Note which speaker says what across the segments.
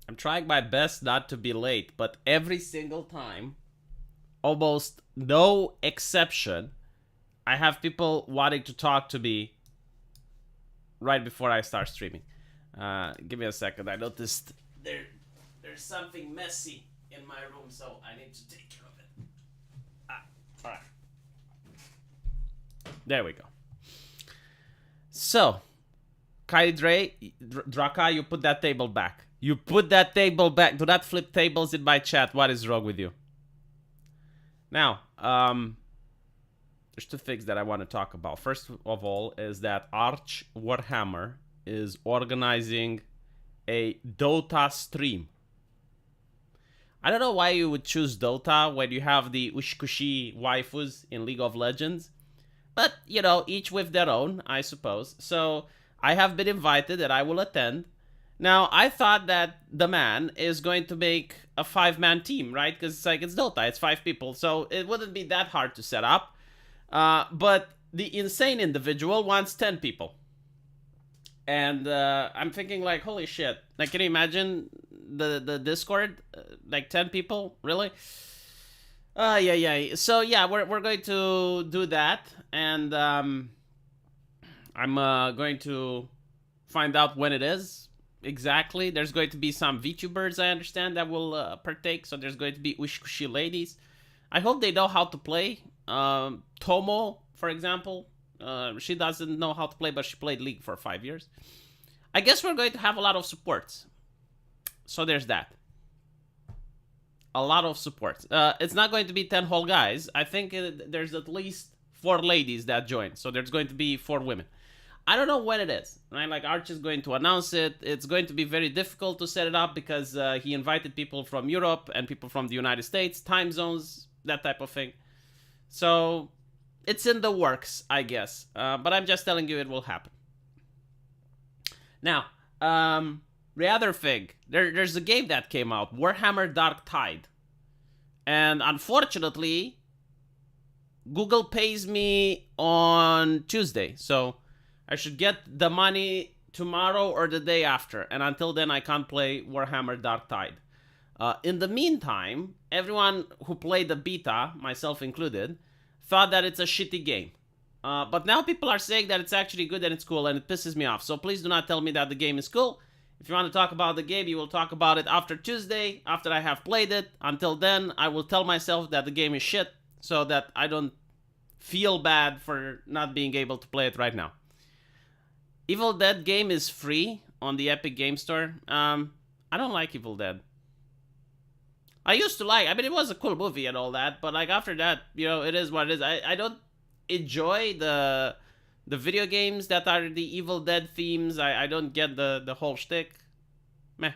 Speaker 1: I'm trying my best not to be late, but every single time, almost no exception, I have people wanting to talk to me right before I start streaming. Give me a second. I noticed there's something messy in my room, so I need to take care of it. All right. There we go. So, Kaidre, Draka, you put that table back. You put that table back. Do not flip tables in my chat. What is wrong with you? Now, there's two things that I want to talk about. First of all is that Arch Warhammer is organizing a DOTA stream. I don't know why you would choose DOTA when you have the Ushkushi waifus in League of Legends. But, you know, each with their own, I suppose. So, I have been invited and I will attend. Now, I thought that the man is going to make a 5-man team, right? Because it's like, it's Dota, it's 5 people. So, it wouldn't be that hard to set up. But the insane individual wants 10 people. And I'm thinking like, holy shit. Like, can you imagine the Discord? Like 10 people? Really? Yeah. So, yeah, we're going to do that. And I'm going to find out when it is exactly. There's going to be some VTubers, I understand, that will partake. So there's going to be Ushkushi ladies. I hope they know how to play. Tomo, for example, she doesn't know how to play, but she played League for 5 years. I guess we're going to have a lot of supports. So there's that. A lot of supports. It's not going to be 10 whole guys. I think there's at least 4 ladies that join. So there's going to be 4 women. I don't know when it is, right? Like, Arch is going to announce it. It's going to be very difficult to set it up because he invited people from Europe and people from the United States, time zones, that type of thing. So it's in the works, I guess. But I'm just telling you it will happen. Now, the other thing, there's a game that came out, Warhammer Darktide. And unfortunately, Google pays me on Tuesday. So I should get the money tomorrow or the day after. And until then, I can't play Warhammer Darktide. In the meantime, everyone who played the beta, myself included, thought that it's a shitty game. But now people are saying that it's actually good and it's cool, and it pisses me off. So please do not tell me that the game is cool. If you want to talk about the game, you will talk about it after Tuesday, after I have played it. Until then, I will tell myself that the game is shit, so that I don't feel bad for not being able to play it right now. Evil Dead game is free on the Epic Game Store. I don't like Evil Dead. I used to like, I mean, it was a cool movie and all that, but like after that, you know, it is what it is. I don't enjoy the video games that are the Evil Dead themes. I don't get the whole shtick. Meh.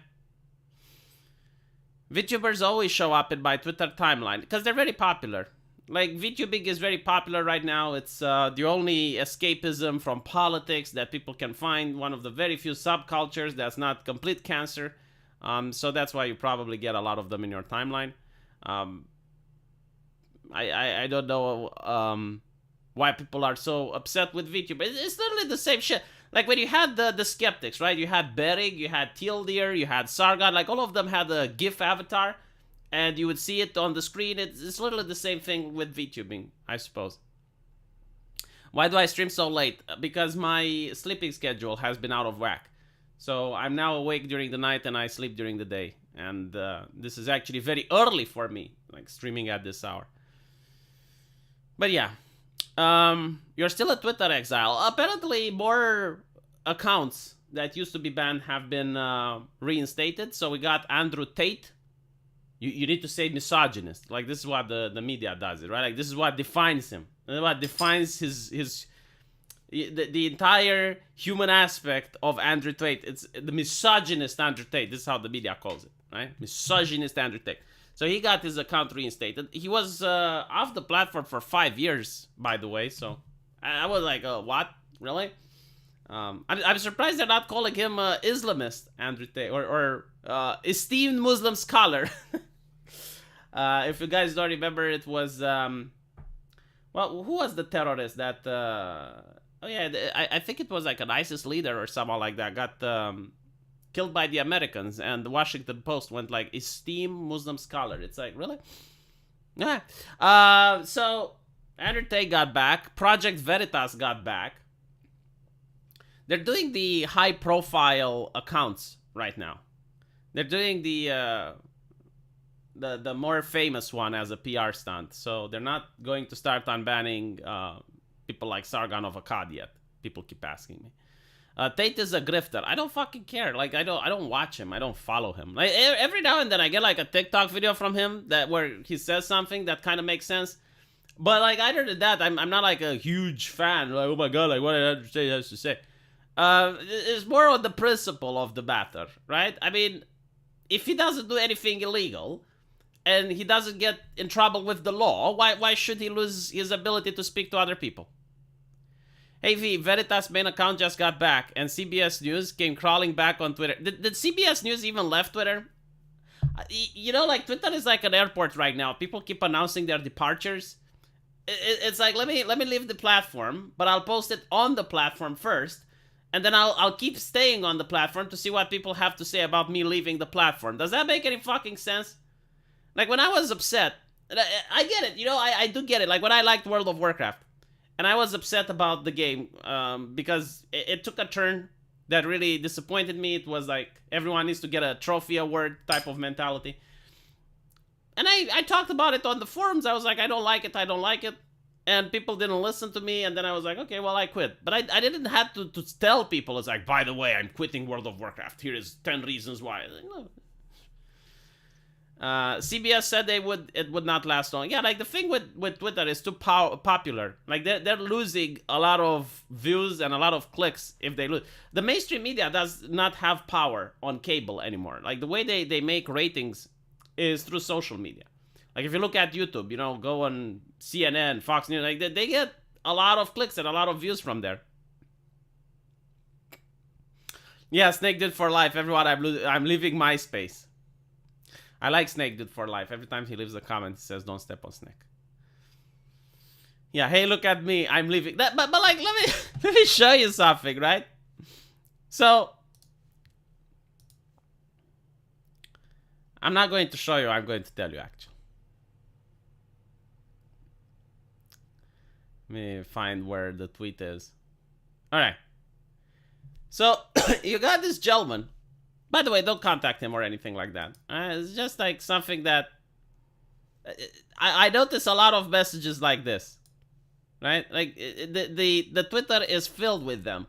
Speaker 1: VTubers always show up in my Twitter timeline because they're very popular. Like, VTubing is very popular right now. It's the only escapism from politics that people can find. One of the very few subcultures that's not complete cancer. So that's why you probably get a lot of them in your timeline. I don't know why people are so upset with VTuber. It's literally the same shit. Like when you had the skeptics, right? You had Beric, you had Tildir, you had Sargon. Like all of them had a GIF avatar. And you would see it on the screen. It's literally the same thing with VTubing, I suppose. Why do I stream so late? Because my sleeping schedule has been out of whack. So I'm now awake during the night and I sleep during the day. And this is actually very early for me, like streaming at this hour. But yeah, you're still a Twitter exile. Apparently more accounts that used to be banned have been reinstated. So we got Andrew Tate. You need to say misogynist. Like, this is what the media does it, right? Like, this is what defines him. This is what defines the entire human aspect of Andrew Tate. It's the misogynist Andrew Tate. This is how the media calls it, right? Misogynist Andrew Tate. So he got his account reinstated. He was off the platform for 5 years, by the way. So I was like, what? Really? I'm surprised they're not calling him Islamist Andrew Tate or esteemed Muslim scholar. If you guys don't remember, it was well, who was the terrorist that oh yeah, I think it was like an ISIS leader or someone like that got killed by the Americans, and the Washington Post went like, esteemed Muslim scholar. It's like, really? Yeah. So Andrew Tate got back. Project Veritas got back. They're doing the high-profile accounts right now. They're doing the more famous one as a PR stunt. So they're not going to start unbanning people like Sargon of Akkad yet. People keep asking me. Tate is a grifter. I don't fucking care. Like, I don't watch him. I don't follow him. Like, every now and then I get like a TikTok video from him where he says something that kind of makes sense. But like, other than that, I'm not like a huge fan. Like, oh my god, like what did Andrew Tate has to say? It's more on the principle of the matter, right? I mean, if he doesn't do anything illegal and he doesn't get in trouble with the law, why should he lose his ability to speak to other people? Hey V, Veritas main account just got back, and CBS News came crawling back on Twitter. Did CBS News even left Twitter? You know, like, Twitter is like an airport right now. People keep announcing their departures. It's like, let me leave the platform, but I'll post it on the platform first, and then I'll keep staying on the platform to see what people have to say about me leaving the platform. Does that make any fucking sense? Like, when I was upset, I get it, you know, I do get it. Like, when I liked World of Warcraft, and I was upset about the game because it took a turn that really disappointed me. It was like, everyone needs to get a trophy award type of mentality. And I talked about it on the forums. I was like, I don't like it. And people didn't listen to me. And then I was like, okay, well, I quit. But I didn't have to tell people. It's like, by the way, I'm quitting World of Warcraft. Here is 10 reasons why. Like, no. CBS said it would not last long. Yeah, like, the thing with Twitter is too popular. Like, they're losing a lot of views and a lot of clicks if they lose. The mainstream media does not have power on cable anymore. Like, the way they make ratings is through social media. Like, if you look at YouTube, you know, go on CNN, Fox News, like, they get a lot of clicks and a lot of views from there. Yeah, Snake Dude for life. Everyone, I'm leaving MySpace. I like Snake Dude for life. Every time he leaves a comment, he says, don't step on Snake. Yeah, hey, look at me. I'm leaving. But like, let me show you something, right? So, I'm not going to show you. I'm going to tell you, actually. Let me find where the tweet is. All right. So, you got this gentleman. By the way, don't contact him or anything like that. It's just like something that... I notice a lot of messages like this. Right? Like, the Twitter is filled with them.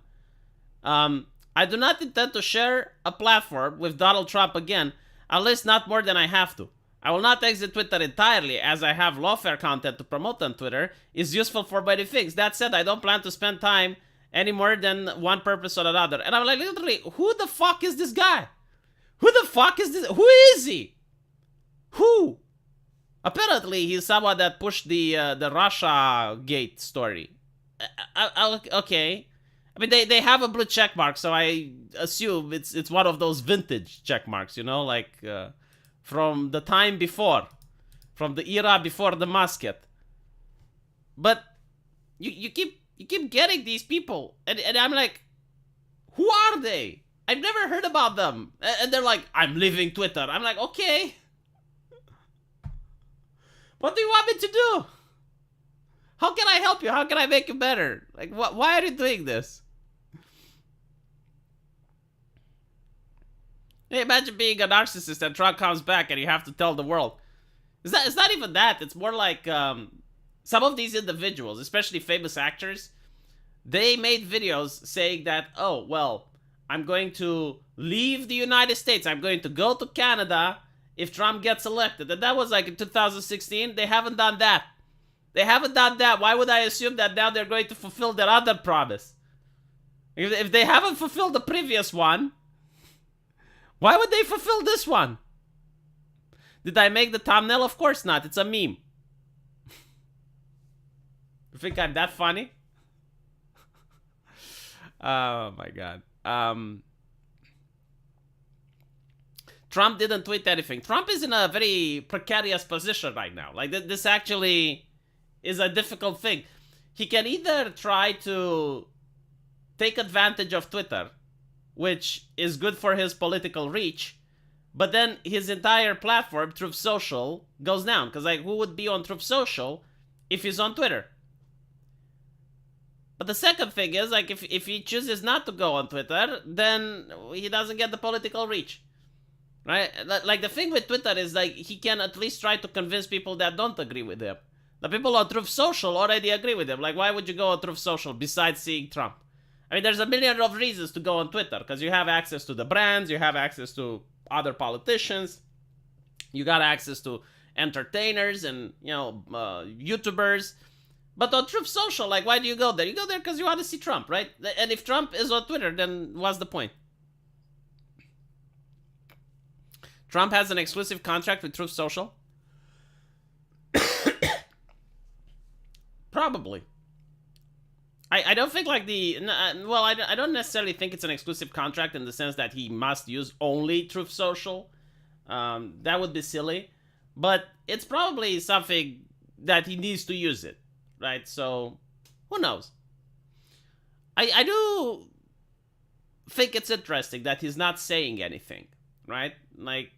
Speaker 1: I do not intend to share a platform with Donald Trump again, at least not more than I have to. I will not exit Twitter entirely, as I have lawfare content to promote on Twitter. It's useful for many things. That said, I don't plan to spend time any more than one purpose or another. And I'm like, literally, who the fuck is this guy? Who the fuck is this? Who is he? Who? Apparently, he's someone that pushed the Russia Gate story. Okay. I mean, they have a blue check mark, so I assume it's one of those vintage check marks, you know, like from the time before, from the era before the musket. But you keep getting these people, and I'm like, who are they? I've never heard about them. And they're like, I'm leaving Twitter. I'm like, okay. What do you want me to do? How can I help you? How can I make you better? Like, why are you doing this? Hey, imagine being a narcissist and Trump comes back and you have to tell the world. It's not even that. It's more like some of these individuals, especially famous actors, they made videos saying that, oh, well, I'm going to leave the United States. I'm going to go to Canada if Trump gets elected. And that was like in 2016. They haven't done that. They haven't done that. Why would I assume that now they're going to fulfill their other promise? If they haven't fulfilled the previous one, why would they fulfill this one? Did I make the thumbnail? Of course not. It's a meme. You think I'm that funny? Oh my god. Trump didn't tweet anything. Trump is in a very precarious position right now. Like, this actually is a difficult thing. He can either try to take advantage of Twitter, which is good for his political reach, but then his entire platform, Truth Social, goes down. Because, like, who would be on Truth Social if he's on Twitter? But the second thing is, like, if he chooses not to go on Twitter, then he doesn't get the political reach. Right? Like, the thing with Twitter is, like, he can at least try to convince people that don't agree with him. The people on Truth Social already agree with him. Like, why would you go on Truth Social besides seeing Trump? I mean, there's a million of reasons to go on Twitter, because you have access to the brands, you have access to other politicians, you got access to entertainers and, you know, YouTubers. But on Truth Social, like, why do you go there? You go there because you want to see Trump, right? And if Trump is on Twitter, then what's the point? Trump has an exclusive contract with Truth Social? Probably. I don't think, like, well, I don't necessarily think it's an exclusive contract in the sense that he must use only Truth Social. That would be silly. But it's probably something that he needs to use it, right? So, who knows? I do think it's interesting that he's not saying anything, right? Like,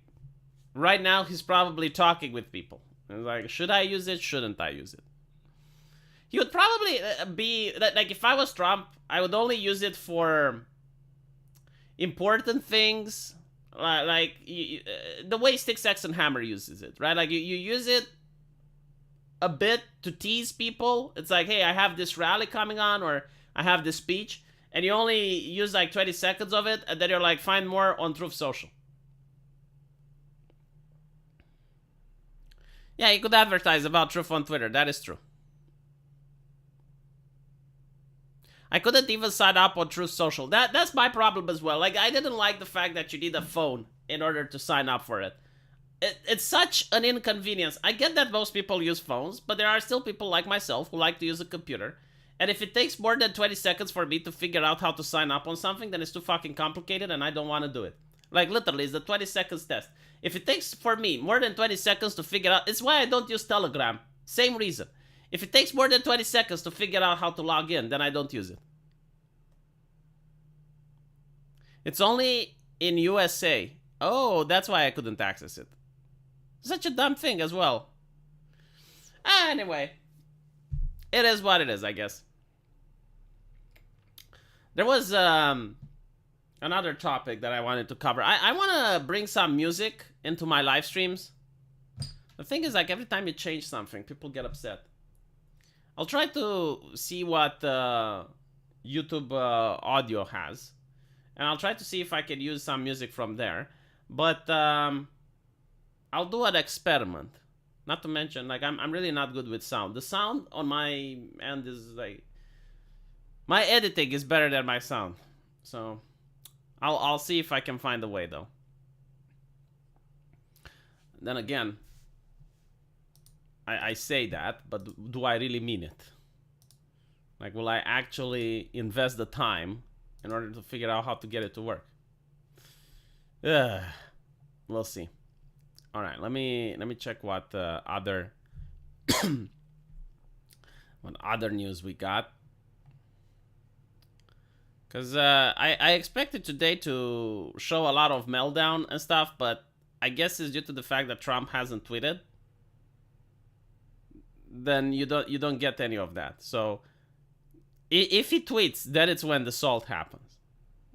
Speaker 1: right now, he's probably talking with people. He's like, should I use it? Shouldn't I use it? He would probably be, like, if I was Trump, I would only use it for important things, like the way Sticks, X, and Hammer uses it, right? Like, you use it a bit to tease people. It's like, hey, I have this rally coming on, or I have this speech, and you only use, like, 20 seconds of it, and then you're like, find more on Truth Social. Yeah, you could advertise about Truth on Twitter, that is true. I couldn't even sign up on Truth Social. That's my problem as well. Like, I didn't like the fact that you need a phone in order to sign up for it. It's such an inconvenience. I get that most people use phones, but there are still people like myself who like to use a computer. And if it takes more than 20 seconds for me to figure out how to sign up on something, then it's too fucking complicated and I don't want to do it. Like, literally, it's the 20 seconds test. If it takes, for me, more than 20 seconds to figure out... It's why I don't use Telegram. Same reason. If it takes more than 20 seconds to figure out how to log in, then I don't use it. It's only in USA. Oh, that's why I couldn't access it. Such a dumb thing as well. Anyway. It is what it is, I guess. There was another topic that I wanted to cover. I want to bring some music into my live streams. The thing is, like, every time you change something, people get upset. I'll try to see what YouTube audio has. And I'll try to see if I can use some music from there. But I'll do an experiment. Not to mention, like, I'm really not good with sound. The sound on my end is, like... My editing is better than my sound. So, I'll see if I can find a way, though. Then again... I say that, but do I really mean it? Like, will I actually invest the time in order to figure out how to get it to work? We'll see. All right, let me check what other what other news we got. Cause I expected today to show a lot of meltdown and stuff, but I guess it's due to the fact that Trump hasn't tweeted. Then you don't get any of that. So if he tweets, then it's when the salt happens.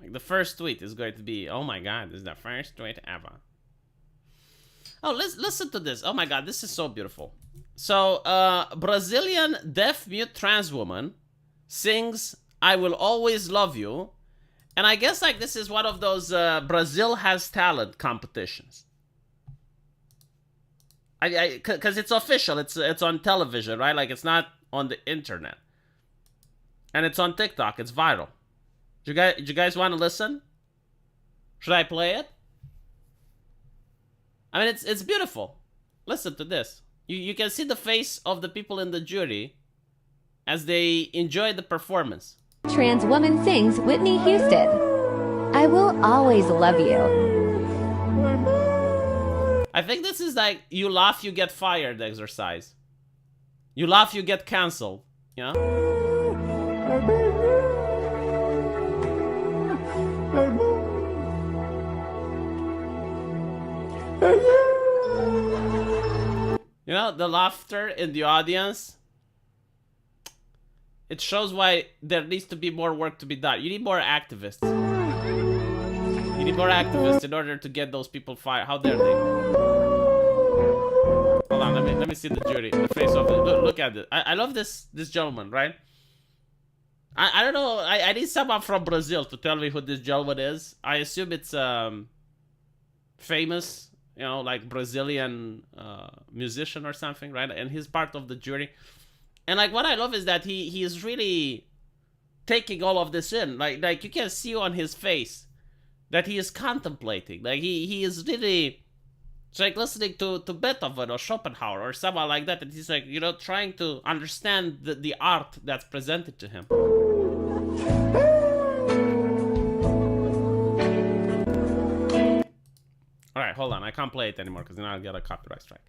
Speaker 1: Like, the first tweet is going to be, oh my god, this is the first tweet ever. Oh, listen to this. Oh my god, this is so beautiful. So, Brazilian deaf mute trans woman sings I Will Always Love You. And I guess, like, this is one of those Brazil Has Talent competitions. Because it's official. It's on television, right? Like, it's not on the internet. And it's on TikTok. It's viral. Do you guys want to listen? Should I play it? I mean, it's beautiful. Listen to this. You can see the face of the people in the jury as they enjoy the performance.
Speaker 2: Trans woman sings Whitney Houston. I will always love you.
Speaker 1: I think this is like, you laugh, you get fired exercise. You laugh, you get cancelled. You know? You know, the laughter in the audience, it shows why there needs to be more work to be done. You need more activists. You need more activists in order to get those people fired. How dare they? Hold on, let me see the jury. The face of it. Look at it. I love this gentleman, right? I don't know. I need someone from Brazil to tell me who this gentleman is. I assume it's famous, you know, like Brazilian musician or something, right? And he's part of the jury. And like what I love is that he is really taking all of this in. Like you can see on his face that he is contemplating. Like he is really, it's like listening to Beethoven or Schopenhauer or someone like that. And he's like, you know, trying to understand the art that's presented to him. All right, hold on. I can't play it anymore because then I'll get a copyright strike.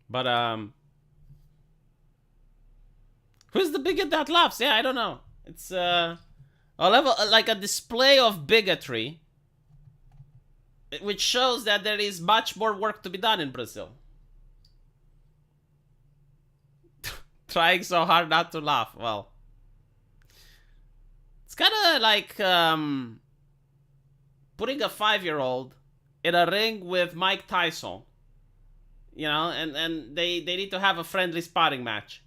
Speaker 1: But who's the bigot that laughs? Yeah, I don't know. It's a level like a display of bigotry, which shows that there is much more work to be done in Brazil. Trying so hard not to laugh. Well, it's kind of like putting a 5-year-old in a ring with Mike Tyson. You know, and they need to have a friendly sparring match.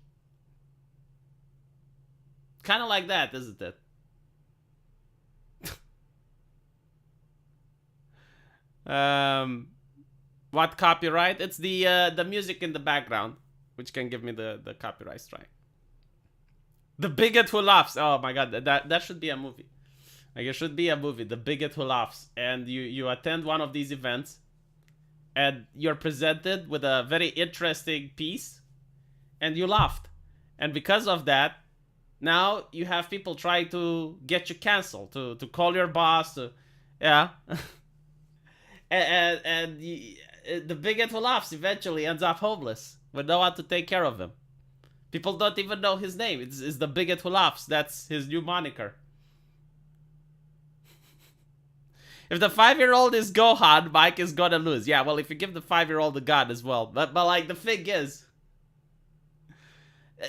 Speaker 1: Kind of like that, isn't it? What copyright? It's the music in the background, which can give me the copyright strike. The bigot who laughs. Oh my god, that should be a movie. Like it should be a movie. The bigot who laughs, and you attend one of these events, and you're presented with a very interesting piece, and you laughed, and because of that, now you have people try to get you canceled, to call your boss, yeah. and the bigot who laughs eventually ends up homeless with no one to take care of him. People don't even know his name. It's the bigot who laughs. That's his new moniker. If the 5-year-old is Gohan, Mike is gonna lose. Yeah, well, if you give the 5-year-old a gun as well. But like, the thing is,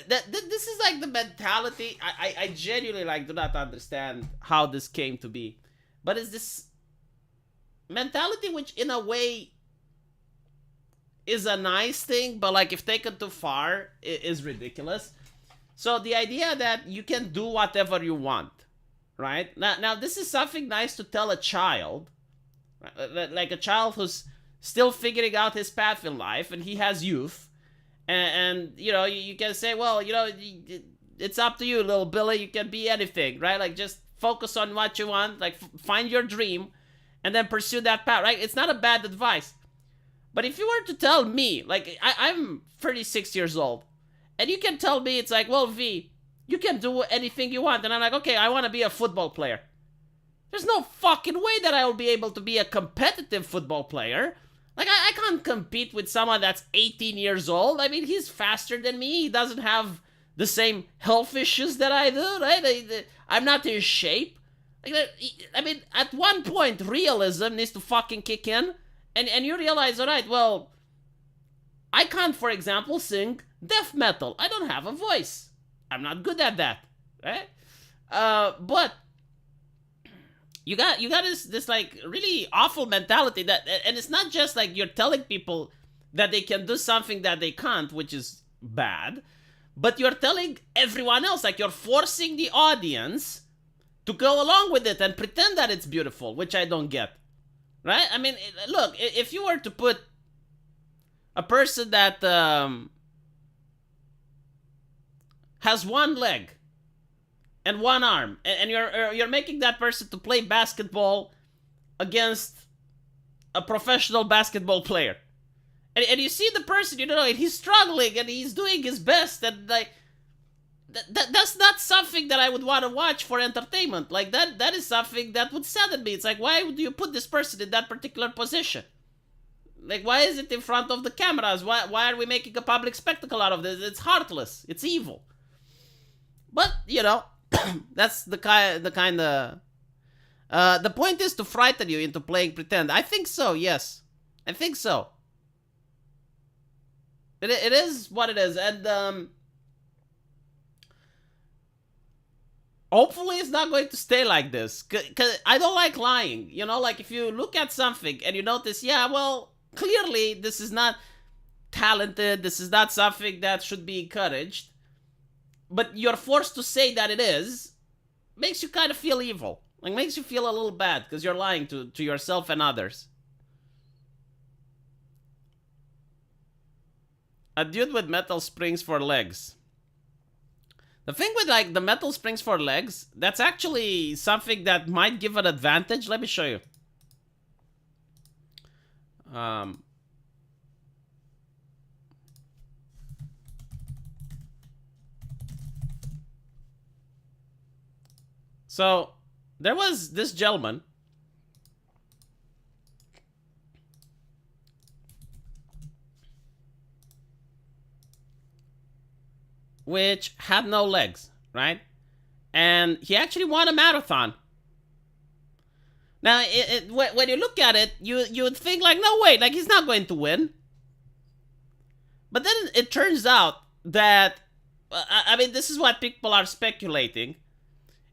Speaker 1: this is like the mentality. I genuinely like do not understand how this came to be. But it's this mentality which in a way is a nice thing, but like if taken too far, it is ridiculous. So the idea that you can do whatever you want, right? Now this is something nice to tell a child, like a child who's still figuring out his path in life, and he has youth, and you know, you can say, well, you know, it's up to you, little Billy, you can be anything, right? Like just focus on what you want, like find your dream, and then pursue that path, right? It's not a bad advice. But if you were to tell me, like, I'm 36 years old, and you can tell me, it's like, well, V, you can do anything you want. And I'm like, okay, I want to be a football player. There's no fucking way that I will be able to be a competitive football player. Like, I can't compete with someone that's 18 years old. I mean, he's faster than me. He doesn't have the same health issues that I do, right? I'm not in shape. Like, I mean, at one point, realism needs to fucking kick in. And you realize, all right, well, I can't, for example, sing death metal. I don't have a voice. I'm not good at that, right? But you got this like really awful mentality that, and it's not just like you're telling people that they can do something that they can't, which is bad, but you're telling everyone else, like you're forcing the audience to go along with it and pretend that it's beautiful, which I don't get. Right? I mean, look, if you were to put a person that has one leg and one arm, and you're making that person to play basketball against a professional basketball player, and you see the person, you know, and he's struggling and he's doing his best, and like that's not something that I would want to watch for entertainment. Like that is something that would sadden me. It's like, why would you put this person in that particular position? Like, why is it in front of the cameras? Why are we making a public spectacle out of this? It's heartless. It's evil. But, you know, that's the kind of The point is to frighten you into playing pretend. I think so, yes. I think so. It is what it is, and hopefully it's not going to stay like this, because I don't like lying. You know, like if you look at something and you notice, yeah, well, clearly this is not talented, this is not something that should be encouraged, but you're forced to say that it is, makes you kind of feel evil. Like, makes you feel a little bad, because you're lying to yourself and others. A dude with metal springs for legs. The thing with, like, the metal springs for legs, that's actually something that might give an advantage. Let me show you. So, there was this gentleman which had no legs, right? And he actually won a marathon. Now, when you look at it, you would think like, no, wait, like he's not going to win. But then it turns out that, I mean, this is what people are speculating.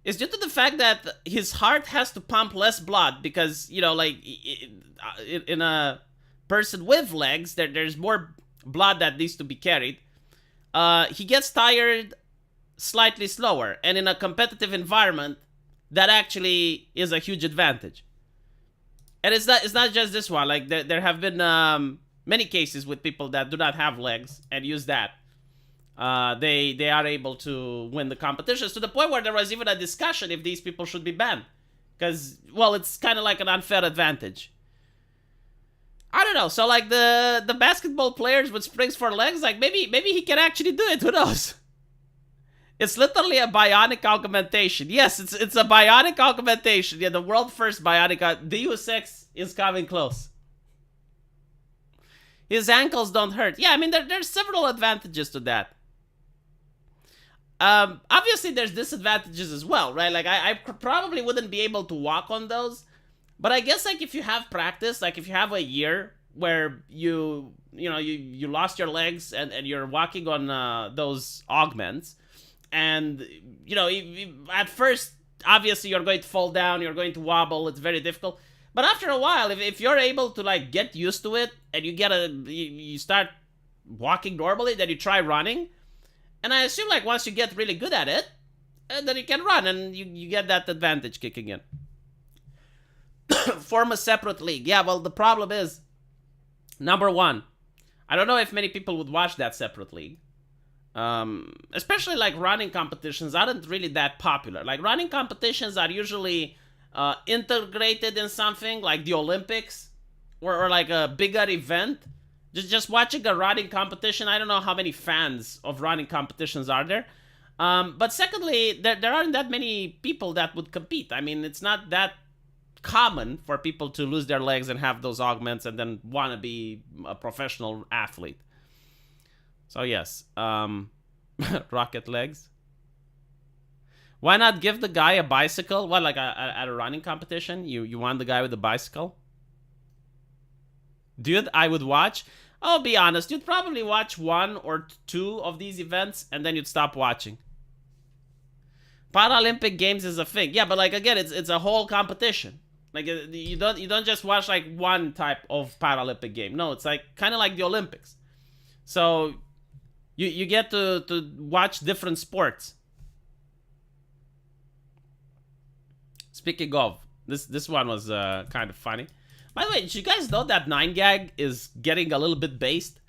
Speaker 1: It's due to the fact that his heart has to pump less blood because, you know, like, in a person with legs, there's more blood that needs to be carried. He gets tired slightly slower, and in a competitive environment, that actually is a huge advantage. And it's not just this one. Like, there have been many cases with people that do not have legs and use that. They are able to win the competitions, to the point where there was even a discussion if these people should be banned. Because, well, it's kind of like an unfair advantage. I don't know. So, like, the basketball players with springs for legs, like, maybe he can actually do it. Who knows? It's literally a bionic augmentation. Yes, it's a bionic augmentation. Yeah, the world first bionic. Deus Ex is coming close. His ankles don't hurt. Yeah, I mean, there's several advantages to that. Obviously, there's disadvantages as well, right? Like, I probably wouldn't be able to walk on those. But I guess, like, if you have practice, like, if you have a year where you lost your legs and you're walking on those augments, and, you know, at first, obviously, you're going to fall down, you're going to wobble, it's very difficult. But after a while, if you're able to, like, get used to it, and you start walking normally, then you try running, and I assume, like, once you get really good at it, then you can run, and you get that advantage kicking in. Form a separate league. Yeah, well, the problem is, number one, I don't know if many people would watch that separate league. Especially, like, running competitions aren't really that popular. Like, running competitions are usually integrated in something like the Olympics or like a bigger event. Just watching a running competition, I don't know how many fans of running competitions are there. But secondly, there aren't that many people that would compete. I mean, it's not that common for people to lose their legs and have those augments and then want to be a professional athlete. So yes, rocket legs. Why not give the guy a bicycle? What, like at a running competition? You want the guy with the bicycle? Dude, I would watch. I'll be honest, you'd probably watch one or two of these events and then you'd stop watching. Paralympic Games is a thing. Yeah, but, like, again, it's a whole competition. Like, you don't just watch, like, one type of Paralympic game. No, it's like kind of like the Olympics. So you get to watch different sports. Speaking of, this one was kind of funny. By the way, did you guys know that 9gag is getting a little bit based?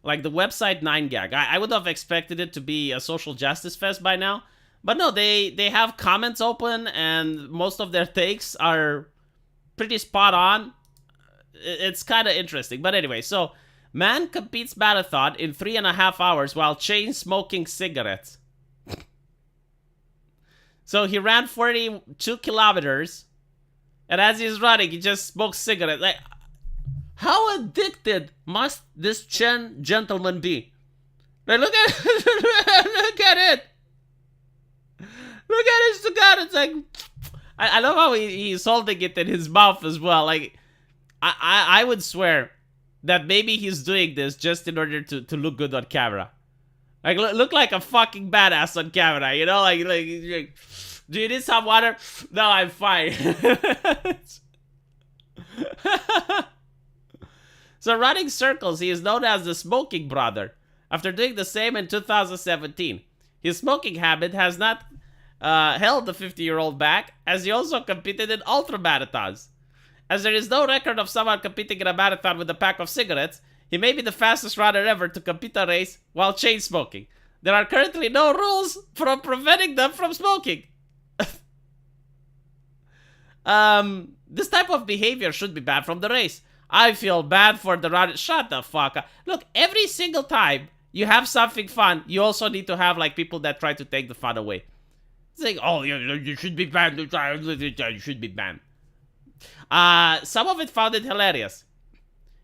Speaker 1: Like, the website 9gag. I would have expected it to be a social justice fest by now. But no, they have comments open, and most of their takes are pretty spot on. It's kind of interesting. But anyway, so, man competes marathon in 3.5 hours while chain smoking cigarettes. So he ran 42 kilometers, and as he's running, he just smokes cigarettes. Like, how addicted must this gentleman be? Like, look at look at it. Look at his cigar. It's like, I love how he's holding it in his mouth as well. Like, I would swear that maybe he's doing this just in order to look good on camera. Like, look like a fucking badass on camera, you know? Like, do you need some water? No, I'm fine. So running circles, he is known as the smoking brother. After doing the same in 2017. His smoking habit has not held the 50-year-old back, as he also competed in ultra marathons. As there is no record of someone competing in a marathon with a pack of cigarettes, he may be the fastest runner ever to compete a race while chain smoking. There are currently no rules from preventing them from smoking. This type of behavior should be banned from the race. I feel bad for the runner. Shut the fuck up. Look, every single time you have something fun, you also need to have like people that try to take the fun away. It's like, oh, you should be banned. You should be banned. Some of it found it hilarious.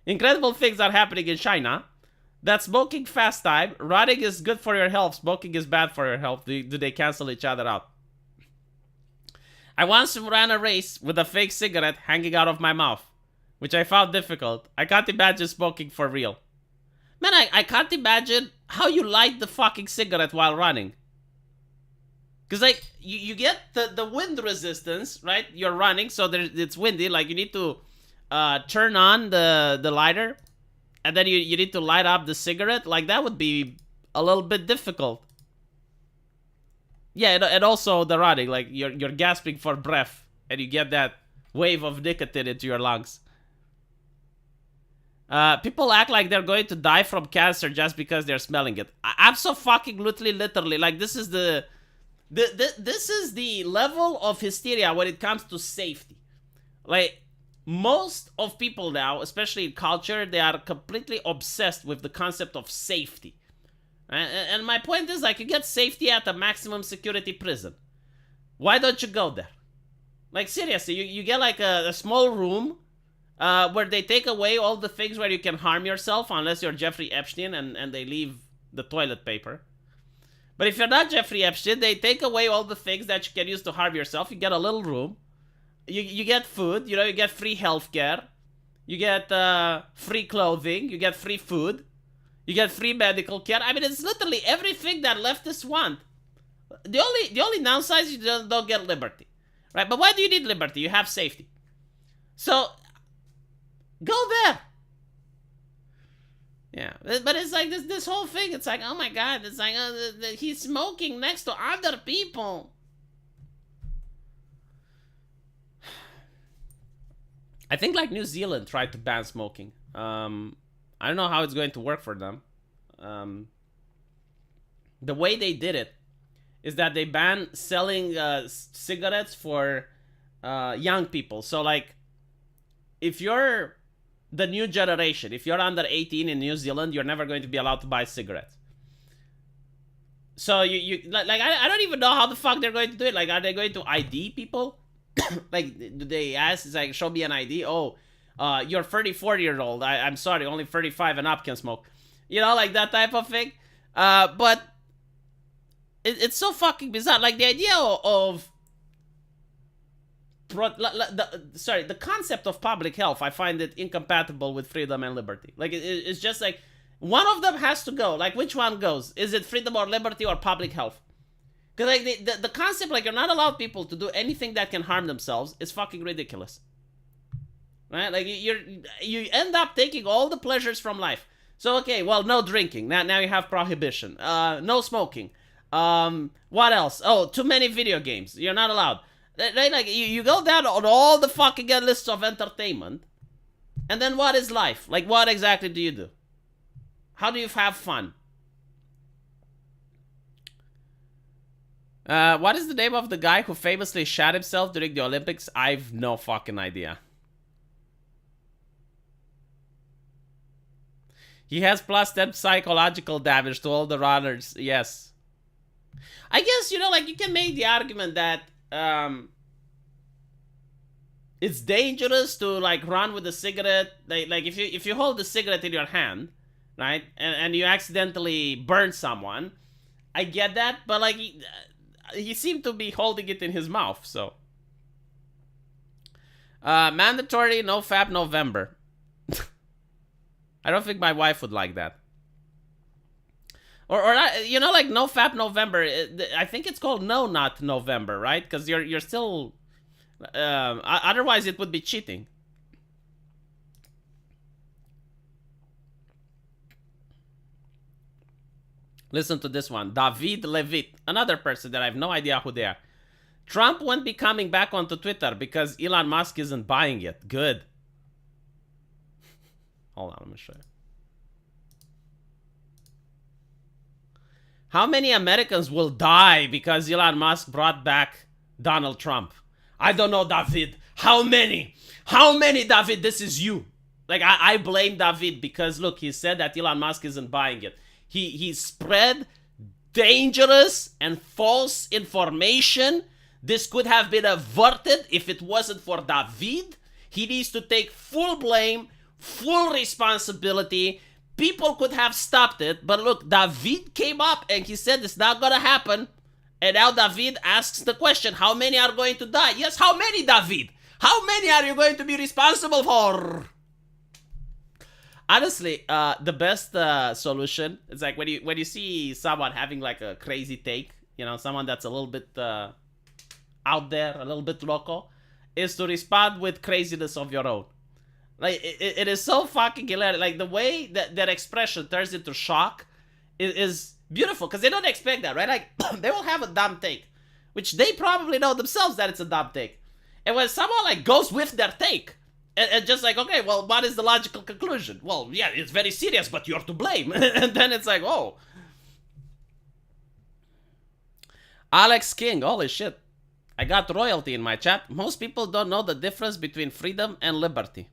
Speaker 1: Incredible things are happening in China. That smoking fast time, running is good for your health, smoking is bad for your health. Do they cancel each other out? I once ran a race with a fake cigarette hanging out of my mouth, which I found difficult. I can't imagine smoking for real. Man, I can't imagine how you light the fucking cigarette while running. Because, like, you get the wind resistance, right? You're running, so it's windy. Like, you need to turn on the lighter. And then you need to light up the cigarette. Like, that would be a little bit difficult. Yeah, and also the running. Like, you're gasping for breath. And you get that wave of nicotine into your lungs. People act like they're going to die from cancer just because they're smelling it. Abso-fucking-literally, literally. Like, this is the level of hysteria when it comes to safety. Like, most of people now, especially in culture, they are completely obsessed with the concept of safety. And my point is, like, you get safety at a maximum security prison. Why don't you go there? Like, seriously, you get like a small room where they take away all the things where you can harm yourself, unless you're Jeffrey Epstein and they leave the toilet paper. But if you're not Jeffrey Epstein, they take away all the things that you can use to harm yourself. You get a little room. You get food, you know, you get free healthcare. You get free clothing. You get free food. You get free medical care. I mean, it's literally everything that leftists want. The only downside is you don't get liberty. Right? But why do you need liberty? You have safety. So, go there. Yeah, but it's like this whole thing. It's like, oh my god, it's like he's smoking next to other people. I think like New Zealand tried to ban smoking. I don't know how it's going to work for them. The way they did it is that they banned selling cigarettes for young people. So like, if you're the new generation, if you're under 18 in New Zealand, you're never going to be allowed to buy cigarettes. So you like I don't even know how the fuck they're going to do it. Like, are they going to ID people? Like, do they ask, it's like, show me an ID? Oh, you're 34-year-old. I'm sorry, only 35 and up can smoke. You know, like that type of thing. But it's so fucking bizarre. Like, the idea of the concept of public health, I find it incompatible with freedom and liberty. Like, it's just like, one of them has to go. Like, which one goes? Is it freedom or liberty or public health? Because, like, the concept, like, you're not allowed people to do anything that can harm themselves is fucking ridiculous. Right? Like, you end up taking all the pleasures from life. So, okay, well, no drinking. Now you have prohibition. No smoking. What else? Oh, too many video games. You're not allowed. Like, you go down on all the fucking lists of entertainment, and then what is life? Like, what exactly do you do? How do you have fun? What is the name of the guy who famously shot himself during the Olympics? I've no fucking idea. He has plus 10 psychological damage to all the runners. Yes. I guess, you know, like, you can make the argument that it's dangerous to, like, run with a cigarette. Like if you hold the cigarette in your hand, right, and you accidentally burn someone, I get that, but like he seemed to be holding it in his mouth, so Mandatory no fap November. I don't think my wife would like that. Or you know, like no fap November. I think it's called no not November, right? Because you're still. Otherwise, it would be cheating. Listen to this one. David Levitt, another person that I have no idea who they are. Trump won't be coming back onto Twitter because Elon Musk isn't buying it. Good. Hold on, let me show you. How many Americans will die because Elon Musk brought back Donald Trump? I don't know, David. How many? How many, David? This is you. Like, I blame David because, look, he said that Elon Musk isn't buying it. He spread dangerous and false information. This could have been averted if it wasn't for David. He needs to take full blame, full responsibility. People could have stopped it, but look, David came up and he said it's not gonna happen. And now David asks the question, how many are going to die? Yes, how many, David? How many are you going to be responsible for? Honestly, the best solution is like when you see someone having like a crazy take, you know, someone that's a little bit out there, a little bit loco, is to respond with craziness of your own. Like, it is so fucking hilarious. Like, the way that expression turns into shock is beautiful, because they don't expect that, right? Like, they will have a dumb take, which they probably know themselves that it's a dumb take. And when someone, like, goes with their take, and just like, okay, well, what is the logical conclusion? Well, yeah, it's very serious, but you're to blame. And then it's like, oh. Alex King, holy shit. I got royalty in my chat. Most people don't know the difference between freedom and liberty.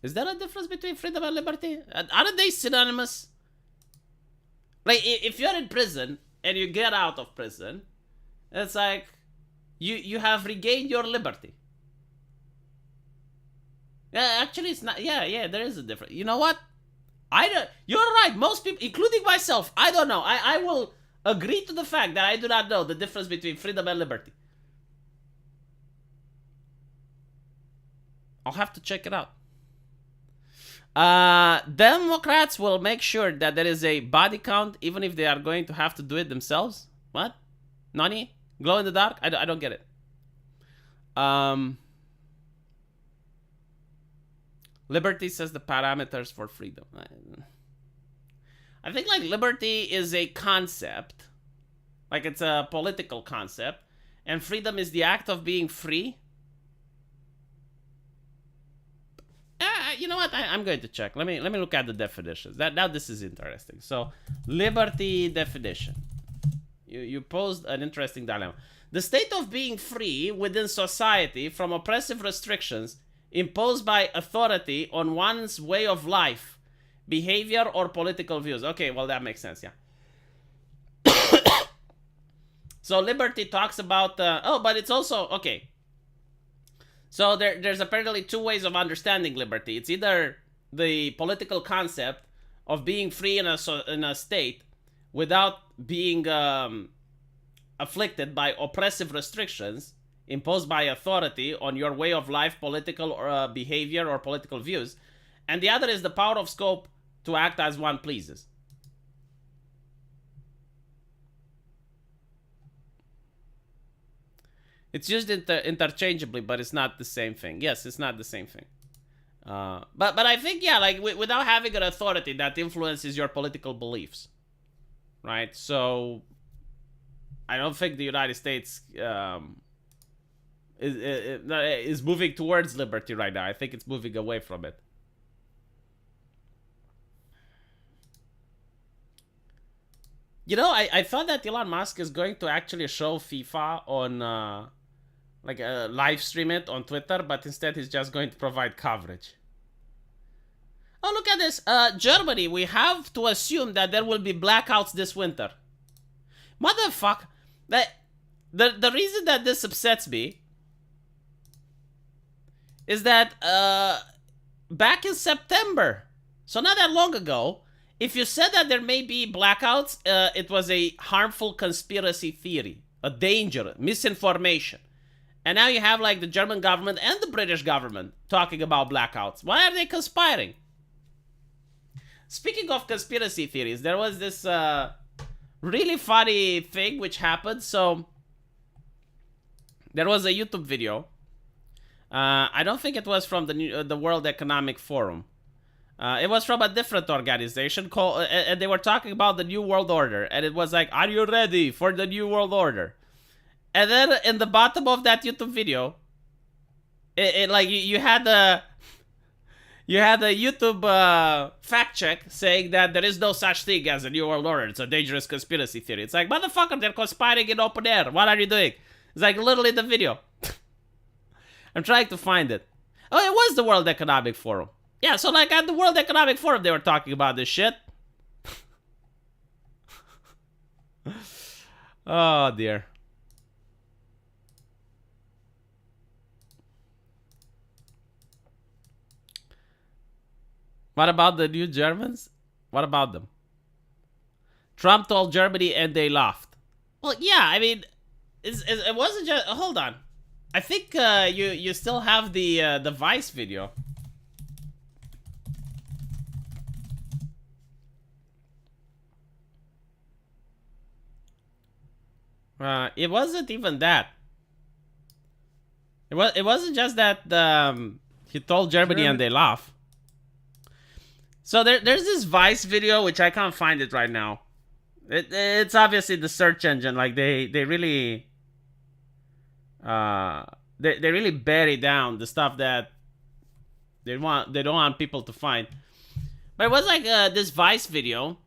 Speaker 1: Is there a difference between freedom and liberty? Aren't they synonymous? Like, if you're in prison and you get out of prison, it's like you have regained your liberty. Yeah, actually, it's not. Yeah, there is a difference. You know what? You're right. Most people, including myself, I don't know. I will agree to the fact that I do not know the difference between freedom and liberty. I'll have to check it out. Democrats will make sure that there is a body count, even if they are going to have to do it themselves. What? Nani? Glow in the dark? I don't get it. Liberty says the parameters for freedom. I think, like, liberty is a concept. Like, it's a political concept. And freedom is the act of being free. You know what? I'm going to check. Let me look at the definitions. Now this is interesting. So, liberty definition. You posed an interesting dilemma. The state of being free within society from oppressive restrictions imposed by authority on one's way of life, behavior, or political views. Okay, well, that makes sense, yeah. So liberty talks about... but it's also... Okay. So there's apparently two ways of understanding liberty. It's either the political concept of being free in a state without being afflicted by oppressive restrictions imposed by authority on your way of life, political or behavior, or political views. And the other is the power of scope to act as one pleases. It's used interchangeably, but it's not the same thing. Yes, it's not the same thing. But I think, yeah, like, without having an authority that influences your political beliefs, right? So, I don't think the United States is moving towards liberty right now. I think it's moving away from it. You know, I thought that Elon Musk is going to actually show FIFA on, live stream it on Twitter, but instead he's just going to provide coverage. Oh, look at this. Germany, we have to assume that there will be blackouts this winter. Motherfucker. The reason that this upsets me is that back in September, so not that long ago, if you said that there may be blackouts, it was a harmful conspiracy theory, a danger, misinformation. And now you have like the German government and the British government talking about blackouts. Why are they conspiring? Speaking of conspiracy theories, there was this really funny thing which happened. So there was a YouTube video. I don't think it was from the World Economic Forum. It was from a different organization called, and they were talking about the New World Order. And it was like, are you ready for the New World Order? And then in the bottom of that YouTube video, you had a YouTube fact check saying that there is no such thing as a New World Order. It's a dangerous conspiracy theory. It's like, motherfucker, they're conspiring in open air. What are you doing? It's like literally the video. I'm trying to find it. Oh, it was the World Economic Forum. Yeah, so like at the World Economic Forum, they were talking about this shit. Oh, dear. What about the new Germans? What about them? Trump told Germany and they laughed. Well, yeah, I mean, it wasn't just... Hold on. I think you still have the Vice video. It wasn't even that. It wasn't just that he told Germany and they laugh. So there's this Vice video which I can't find it right now. It's obviously the search engine. Like they really they really bury down the stuff that they don't want people to find. But it was like this Vice video,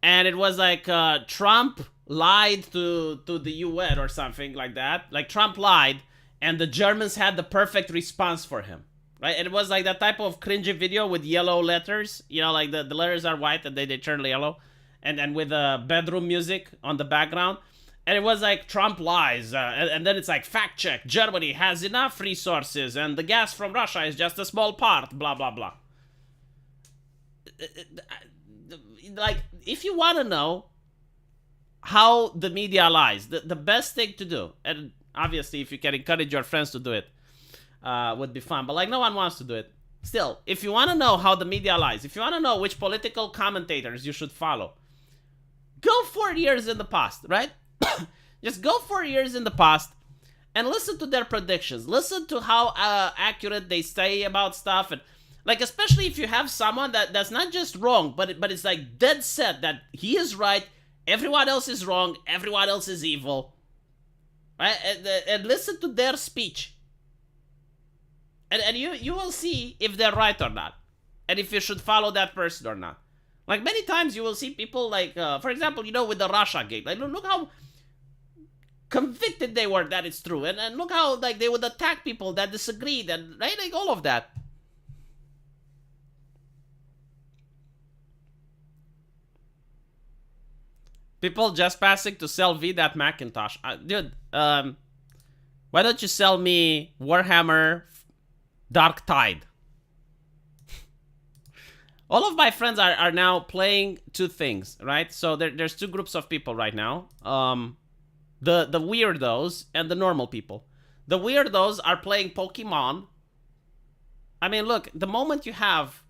Speaker 1: and it was like Trump lied to the UN or something like that. Like Trump lied, and the Germans had the perfect response for him. Right? And it was like that type of cringy video with yellow letters. You know, like the letters are white and they turn yellow. And with bedroom music on the background. And it was like Trump lies. And then it's like, fact check. Germany has enough resources and the gas from Russia is just a small part. Blah, blah, blah. Like, if you want to know how the media lies, the best thing to do, and obviously if you can encourage your friends to do it, would be fun, but like no one wants to do it. Still, if you want to know how the media lies, if you want to know which political commentators you should follow, go 4 years in the past, right? Just go 4 years in the past and listen to their predictions. Listen to how accurate they say about stuff, and like especially if you have someone that's not just wrong, but it's like dead set that he is right, everyone else is wrong, everyone else is evil, right? And listen to their speech. And you will see if they're right or not. And if you should follow that person or not. Like many times you will see people like, for example, you know, with the Russia gate. Like look how convicted they were that it's true. And look how like they would attack people that disagreed. And right, like all of that. People just passing to sell V that Macintosh. Dude, why don't you sell me Warhammer Darktide? All of my friends are now playing two things, right? So there's two groups of people right now. The weirdos and the normal people. The weirdos are playing Pokemon. I mean, look, the moment you have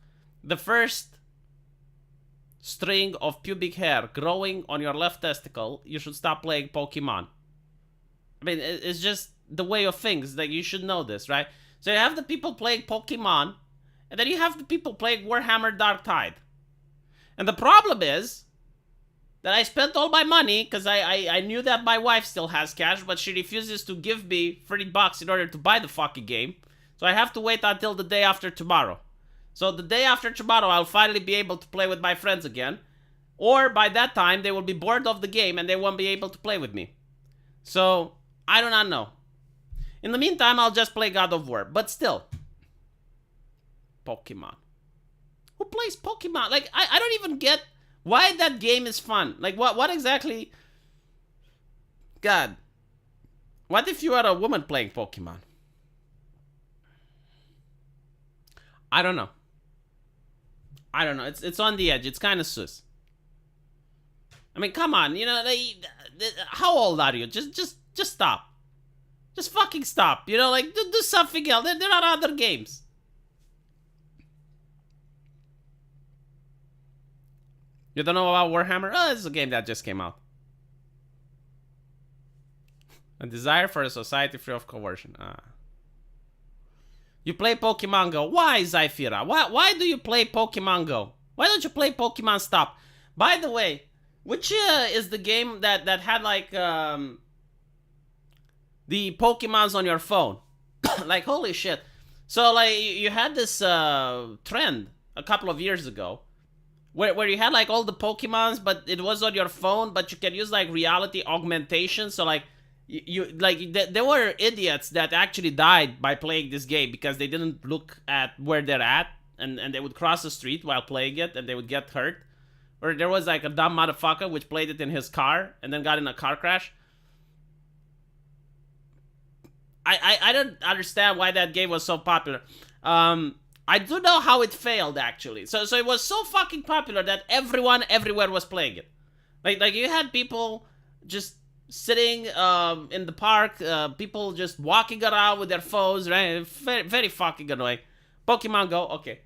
Speaker 1: the first string of pubic hair growing on your left testicle, you should stop playing Pokemon. I mean, it's just the way of things. Like, you should know this, right? So you have the people playing Pokemon, and then you have the people playing Warhammer Darktide. And the problem is that I spent all my money because I knew that my wife still has cash, but she refuses to give me $30 in order to buy the fucking game. So I have to wait until the day after tomorrow. So the day after tomorrow, I'll finally be able to play with my friends again. Or by that time, they will be bored of the game and they won't be able to play with me. So, I do not know. In the meantime, I'll just play God of War. But still. Pokemon. Who plays Pokemon? Like, I don't even get why that game is fun. Like, what exactly... God. What if you are a woman playing Pokemon? I don't know. I don't know. It's on the edge. It's kind of sus. I mean, come on. You know, how old are you? Just stop. Just fucking stop. You know, like, do something else. There are other games. You don't know about Warhammer? Oh, it's a game that just came out. A desire for a society free of coercion. You play Pokemon Go. Why, Zyphira? Why do you play Pokemon Go? Why don't you play Pokemon Stop? By the way, which is the game that had like the Pokemons on your phone? Like, holy shit. So like you had this trend a couple of years ago where you had like all the Pokemons, but it was on your phone, but you can use like reality augmentation. So like there were idiots that actually died by playing this game because they didn't look at where they're at, and they would cross the street while playing it and they would get hurt. Or there was like a dumb motherfucker which played it in his car and then got in a car crash. I don't understand why that game was so popular. I do know how it failed, actually. So it was so fucking popular that everyone everywhere was playing it. Like you had people just sitting in the park, people just walking around with their phones, right? Very, very fucking annoying. Pokemon Go, okay.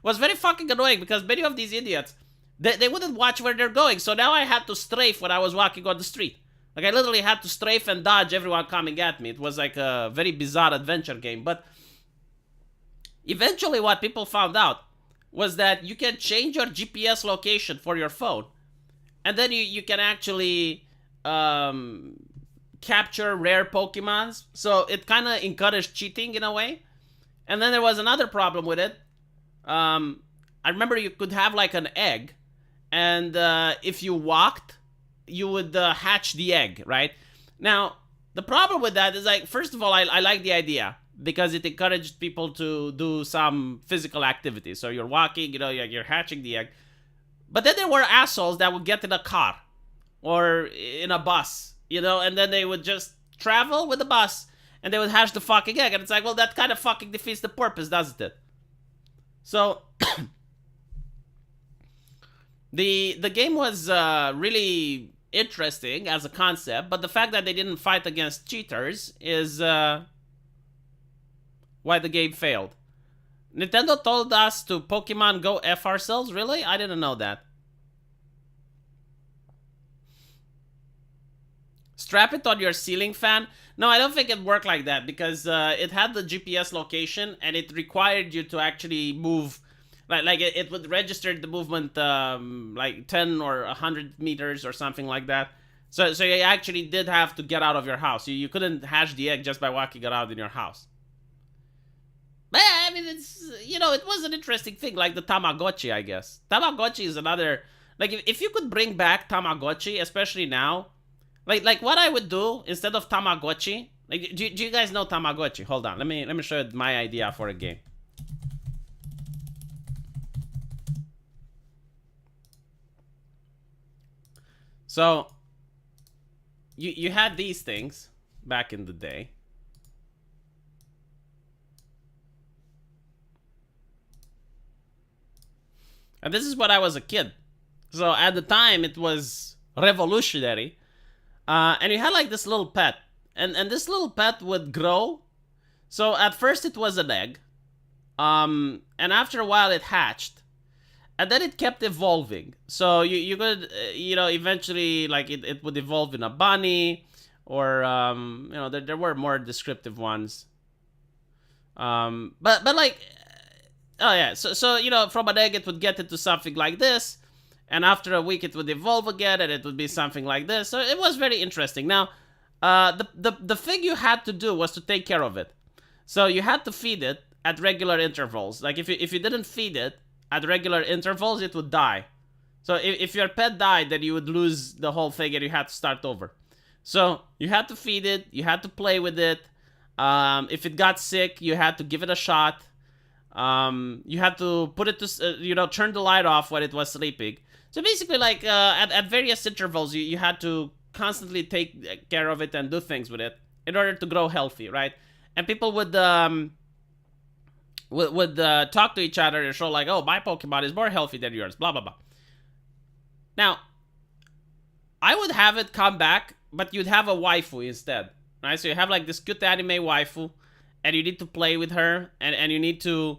Speaker 1: Was very fucking annoying because many of these idiots, they wouldn't watch where they're going. So now I had to strafe when I was walking on the street. Like, I literally had to strafe and dodge everyone coming at me. It was like a very bizarre adventure game. But eventually what people found out was that you can change your GPS location for your phone. And then you can actually capture rare Pokemons. So it kind of encouraged cheating in a way. And then there was another problem with it. I remember you could have like an egg. And if you walked, you would hatch the egg, right? Now, the problem with that is, like, first of all, I like the idea because it encouraged people to do some physical activity. So you're walking, you know, you're hatching the egg. But then there were assholes that would get in a car or in a bus, you know, and then they would just travel with the bus and they would hatch the fucking egg. And it's like, well, that kind of fucking defeats the purpose, doesn't it? So the game was really interesting as a concept, but the fact that they didn't fight against cheaters is why the game failed. Nintendo told us to Pokemon Go F ourselves? Really? I didn't know that. Strap it on your ceiling fan? No, I don't think it worked like that because it had the GPS location and it required you to actually move. Like it would register the movement like 10 or 100 meters or something like that. So you actually did have to get out of your house. You couldn't hatch the egg just by walking around in your house. But I mean, it's, you know, it was an interesting thing, like the Tamagotchi, I guess. Tamagotchi is another, like if you could bring back Tamagotchi, especially now, like what I would do instead of Tamagotchi, like do you guys know Tamagotchi? Hold on, let me show you my idea for a game. So, you had these things back in the day. And this is when I was a kid. So, at the time, it was revolutionary. And you had like this little pet. And this little pet would grow. So, at first it was an egg. And after a while it hatched. And then it kept evolving. So you could, you know, eventually, like, it would evolve in a bunny. Or, you know, there were more descriptive ones. But like, oh yeah, so, you know, from an egg it would get into something like this. And after a week it would evolve again and it would be something like this. So it was very interesting. Now, the thing you had to do was to take care of it. So you had to feed it at regular intervals. Like, if you didn't feed it at regular intervals, it would die. So if your pet died, then you would lose the whole thing and you had to start over. So you had to feed it, you had to play with it. If it got sick, you had to give it a shot. You had to put it to, you know, turn the light off when it was sleeping. So basically, like, at various intervals, you had to constantly take care of it and do things with it in order to grow healthy, right? And people would talk to each other and show like, oh, my Pokemon is more healthy than yours, blah, blah, blah. Now, I would have it come back, but you'd have a waifu instead, right? So you have like this cute anime waifu, and you need to play with her, and you need to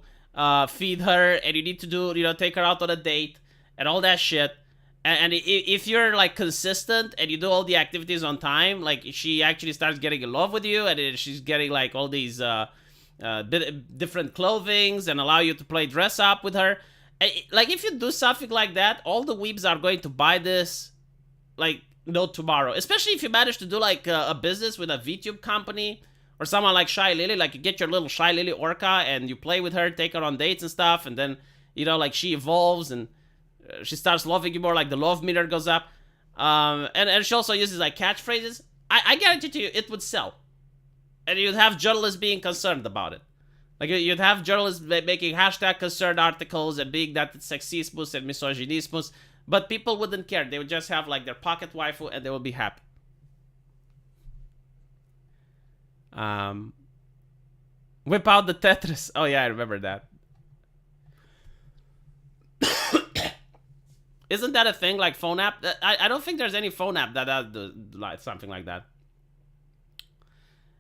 Speaker 1: feed her, and you need to do, you know, take her out on a date, and all that shit. And if you're like consistent and you do all the activities on time, like she actually starts getting in love with you, and she's getting like all these different clothings and allow you to play dress up with her. Like if you do something like that, all the weebs are going to buy this like no tomorrow. Especially if you manage to do like a business with a VTube company or someone like Shy Lily. Like you get your little Shy Lily orca and you play with her, take her on dates and stuff, and then, you know, like she evolves and she starts loving you more, like the love meter goes up. And she also uses like catchphrases. I guarantee to you it would sell. And you'd have journalists being concerned about it. Like, you'd have journalists making hashtag concerned articles and being that it's sexismus and misogynismus, but people wouldn't care. They would just have, like, their pocket waifu and they would be happy. Whip out the Tetris. Oh, yeah, I remember that. Isn't that a thing, like phone app? I don't think there's any phone app that does like something like that.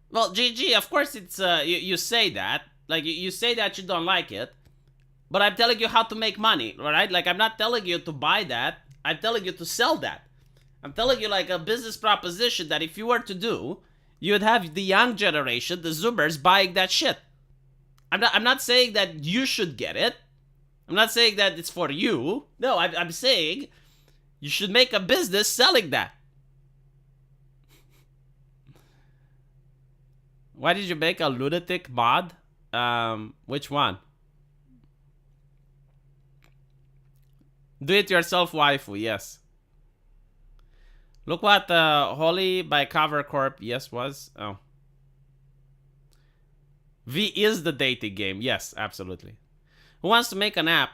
Speaker 1: Well, GG, of course it's, you say that. Like, you say that you don't like it. But I'm telling you how to make money, right? Like, I'm not telling you to buy that. I'm telling you to sell that. I'm telling you, like, a business proposition that if you were to do, you would have the young generation, the Zoomers, buying that shit. I'm not saying that you should get it. I'm not saying that it's for you. No, I'm saying you should make a business selling that. Why did you make a lunatic mod? Which one? Do it yourself waifu, yes. Look what Holy by Cover Corp, yes, was. Oh. V is the dating game, yes, absolutely. Who wants to make an app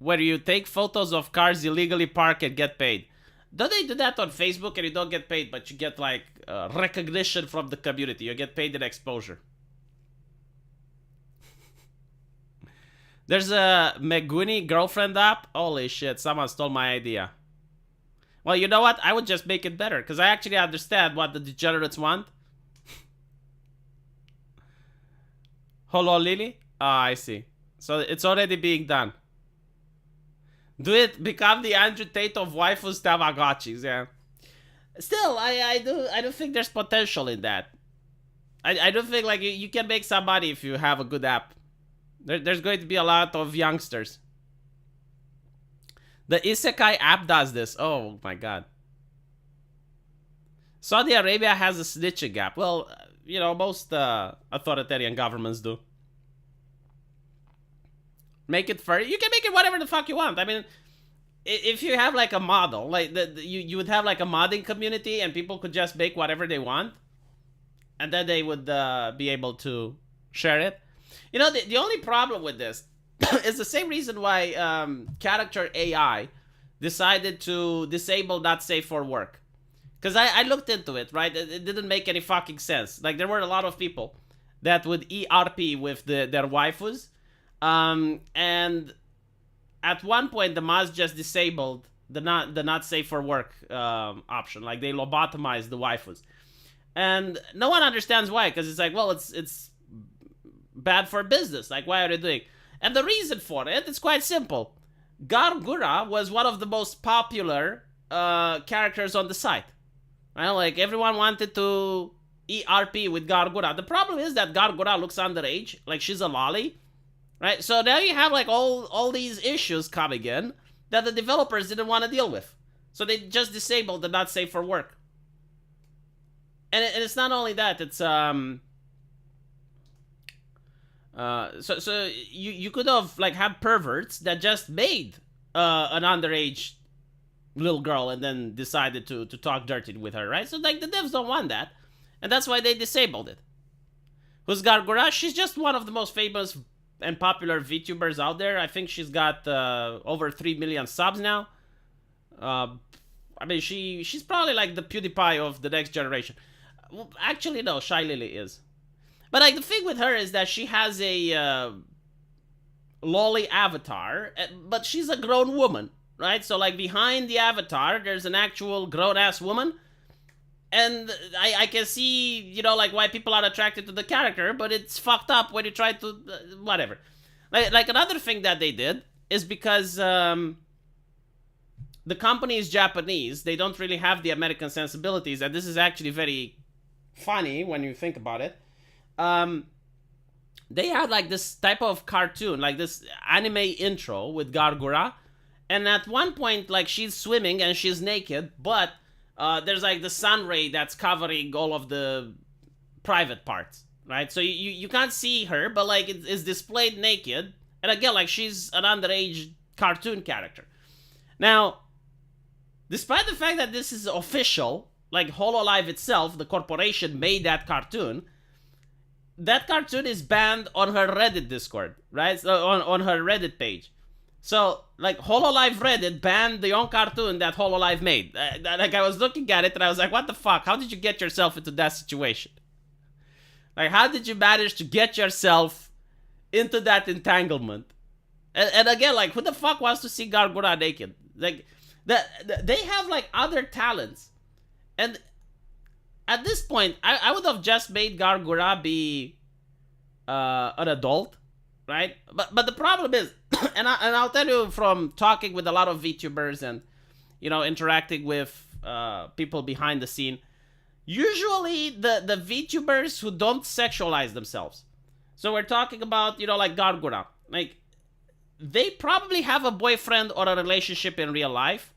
Speaker 1: where you take photos of cars illegally parked and get paid? Don't they do that on Facebook and you don't get paid, but you get like recognition from the community? You get paid in exposure. There's a Meguni girlfriend app. Holy shit, someone stole my idea. Well, you know what? I would just make it better because I actually understand what the degenerates want. Hello, Lily? Ah, I see. So it's already being done. Do it. Become the Andrew Tate of waifus Tamagotchis, yeah. Still, I don't think there's potential in that. I don't think like you can make some money if you have a good app. There's going to be a lot of youngsters. The Isekai app does this. Oh my god. Saudi Arabia has a snitching app. Well, you know, most authoritarian governments do. Make it fair. You can make it whatever the fuck you want. I mean, if you have like a model, like you would have like a modding community and people could just make whatever they want. And then they would be able to share it. You know, the only problem with this is the same reason why character AI decided to disable not safe for work. Because I looked into it, right? It didn't make any fucking sense. Like, there were a lot of people that would ERP with their waifus. And at one point, the mods just disabled the not safe for work option. Like, they lobotomized the waifus. And no one understands why, because it's like, well, it's bad for business. Like, why are they doing? And the reason for it is quite simple. Gargura was one of the most popular characters on the site. Right? Like, everyone wanted to ERP with Gargura. The problem is that Gargura looks underage. Like, she's a lolly. Right? So now you have, like, all these issues coming in that the developers didn't want to deal with. So they just disabled the not safe for work. And it's not only that, it's so you could have like had perverts that just made an underage little girl and then decided to talk dirty with her, right? So like the devs don't want that, and that's why they disabled it. Who's Gargura? She's just one of the most famous and popular VTubers out there. I think she's got over 3 million subs now. I mean, she's probably like the PewDiePie of the next generation. Well, actually, no, Shy Lily is. But like the thing with her is that she has a lolly avatar, but she's a grown woman, right? So like behind the avatar, there's an actual grown-ass woman. And I can see, you know, like why people are attracted to the character, but it's fucked up when you try to, whatever. Like another thing that they did is because the company is Japanese, they don't really have the American sensibilities, and this is actually very funny when you think about it. They had like this type of cartoon, like this anime intro with Gargura, and at one point, like, she's swimming and she's naked, but there's like the sun ray that's covering all of the private parts, right? So you can't see her, but like it's displayed naked. And again, like, she's an underage cartoon character. Now, despite the fact that this is official, like Hololive itself, the corporation made that cartoon is banned on her Reddit Discord, right? So on her Reddit page. So, like, Hololive Reddit banned the own cartoon that Hololive made. Like, I was looking at it and I was like, what the fuck? How did you get yourself into that situation? Like, how did you manage to get yourself into that entanglement? And again, like, who the fuck wants to see Gargura naked? Like, they have, like, other talents. And at this point, I would have just made Gargura be an adult, right? But the problem is, and I'll tell you from talking with a lot of VTubers and, you know, interacting with people behind the scene, usually the VTubers who don't sexualize themselves. So we're talking about, you know, like Gargura. Like, they probably have a boyfriend or a relationship in real life.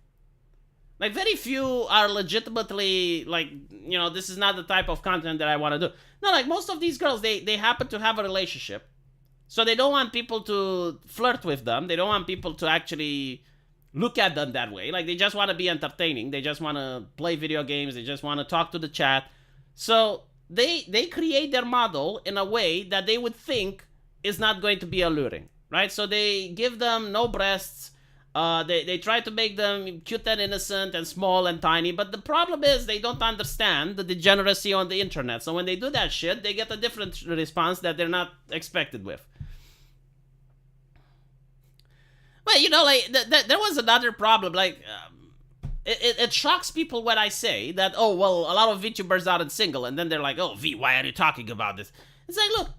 Speaker 1: Like, very few are legitimately, like, you know, this is not the type of content that I want to do. No, like, most of these girls, they happen to have a relationship. So they don't want people to flirt with them. They don't want people to actually look at them that way. Like, they just want to be entertaining. They just want to play video games. They just want to talk to the chat. So they create their model in a way that they would think is not going to be alluring, right? So they give them no breasts. They try to make them cute and innocent and small and tiny, but the problem is they don't understand the degeneracy on the internet. So when they do that shit, they get a different response that they're not expected with. But, you know, like, there was another problem. Like, it shocks people when I say that, oh, well, a lot of VTubers aren't single, and then they're like, oh, V, why are you talking about this? It's like, look,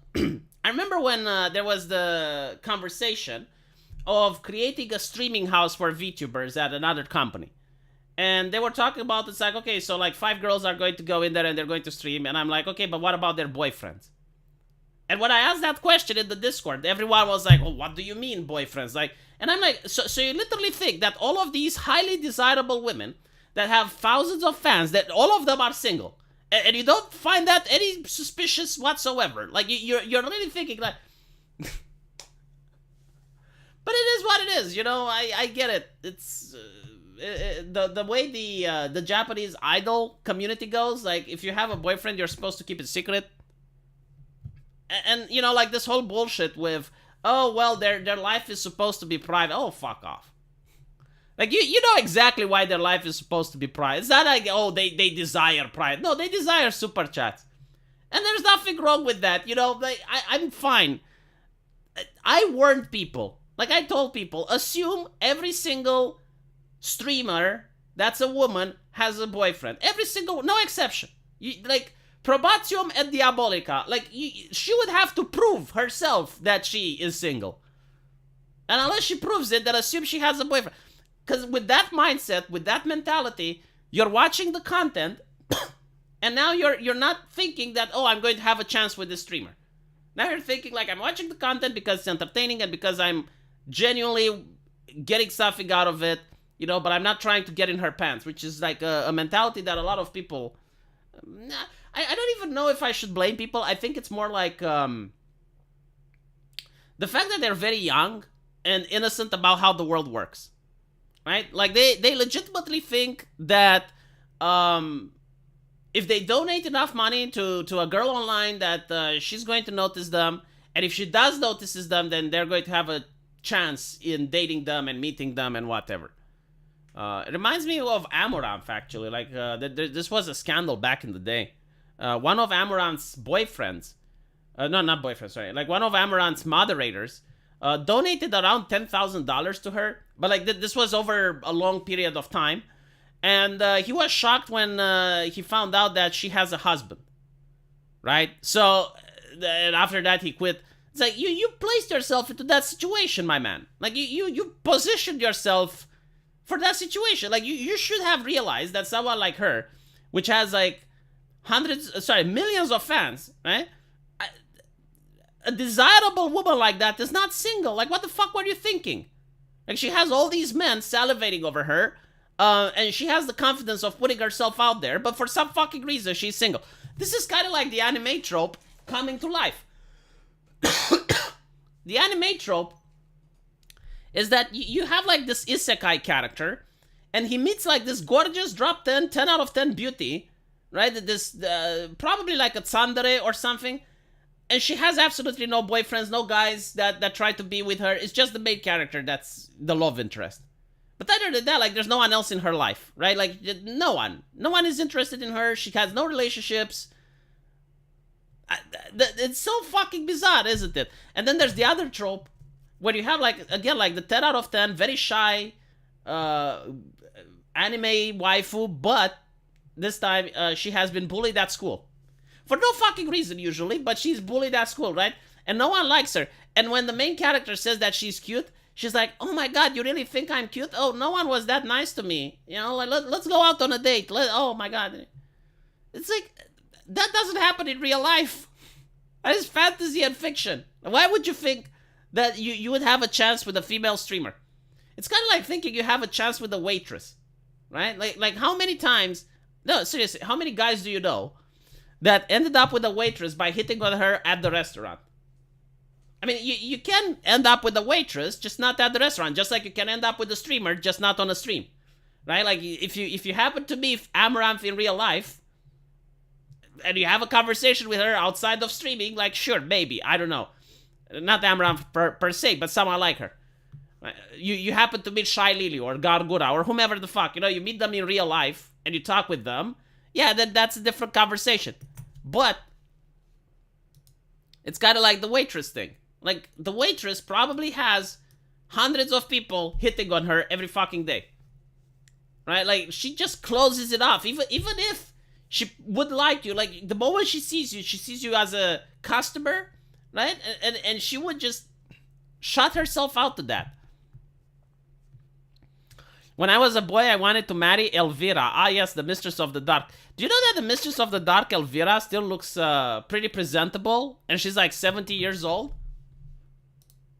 Speaker 1: I remember when there was the conversation of creating a streaming house for VTubers at another company. And they were talking about, it's like, okay, so like 5 girls are going to go in there and they're going to stream. And I'm like, okay, but what about their boyfriends? And when I asked that question in the Discord, everyone was like, well, what do you mean boyfriends? Like, and I'm like, so you literally think that all of these highly desirable women that have thousands of fans, that all of them are single. And you don't find that any suspicious whatsoever. Like, you're really thinking like... But it is what it is, you know. I get it. It's the way the Japanese idol community goes. Like, if you have a boyfriend, you're supposed to keep it secret. And you know, like, this whole bullshit with, oh, well, their life is supposed to be private. Oh, fuck off. Like, you know exactly why their life is supposed to be private. It's not like, oh, they desire private. No, they desire super chats. And there's nothing wrong with that, you know. Like, I'm fine. I warned people. Like, I told people, assume every single streamer that's a woman has a boyfriend. Every single, no exception. Like, Probatium et Diabolica. Like, she would have to prove herself that she is single. And unless she proves it, then assume she has a boyfriend. Because with that mindset, with that mentality, you're watching the content, and now you're not thinking that, oh, I'm going to have a chance with this streamer. Now you're thinking, like, I'm watching the content because it's entertaining and because I'm genuinely getting something out of it, you know, but I'm not trying to get in her pants, which is like a mentality that a lot of people... I don't even know if I should blame people. I think it's more like the fact that they're very young and innocent about how the world works, right? Like, they legitimately think that if they donate enough money to a girl online, that she's going to notice them, and if she does notices them, then they're going to have a chance in dating them and meeting them and whatever. It reminds me of Amaranth, actually. Like, this was a scandal back in the day. One of Amaranth's boyfriends, no, not boyfriend, sorry, like one of Amaranth's moderators, donated around $10,000 to her, but like this was over a long period of time, And he was shocked when he found out that she has a husband, right? So, and after that, he quit. It's like, you placed yourself into that situation, my man. Like, you positioned yourself for that situation. Like, you should have realized that someone like her, which has, like, millions of fans, right? A desirable woman like that is not single. Like, what the fuck were you thinking? Like, she has all these men salivating over her, and she has the confidence of putting herself out there, but for some fucking reason, she's single. This is kind of like the anime trope coming to life. The anime trope is that you have, like, this isekai character, and he meets, like, this gorgeous drop 10 out of 10 beauty, right? This, probably like a tsundere or something, and she has absolutely no boyfriends, no guys that try to be with her. It's just the main character that's the love interest. But other than that, like, there's no one else in her life, right? Like, no one. No one is interested in her. She has no relationships. It's so fucking bizarre, isn't it? And then there's the other trope where you have, like, again, like the 10 out of 10, very shy anime waifu, but this time she has been bullied at school. For no fucking reason, usually, but she's bullied at school, right? And no one likes her. And when the main character says that she's cute, she's like, oh my god, you really think I'm cute? Oh, no one was that nice to me. You know, like, let's go out on a date. Oh my god. It's like, that doesn't happen in real life. That is fantasy and fiction. Why would you think that you would have a chance with a female streamer? It's kind of like thinking you have a chance with a waitress, right? Like how many times... No, seriously, how many guys do you know that ended up with a waitress by hitting on her at the restaurant? I mean, you can end up with a waitress, just not at the restaurant. Just like you can end up with a streamer, just not on a stream, right? Like, if you happen to meet Amaranth in real life, and you have a conversation with her outside of streaming, like, sure, maybe, I don't know. Not Amaranth per se, but someone like her. You happen to meet Shy Lily or Gargura or whomever the fuck, you know, you meet them in real life and you talk with them, yeah, then that's a different conversation. But it's kind of like the waitress thing. Like, the waitress probably has hundreds of people hitting on her every fucking day, right? Like, she just closes it off. Even if she would like you, like, the moment she sees you as a customer, right? And she would just shut herself out to that. When I was a boy, I wanted to marry Elvira. Ah, yes, the Mistress of the Dark. Do you know that the Mistress of the Dark, Elvira, still looks pretty presentable? And she's like 70 years old?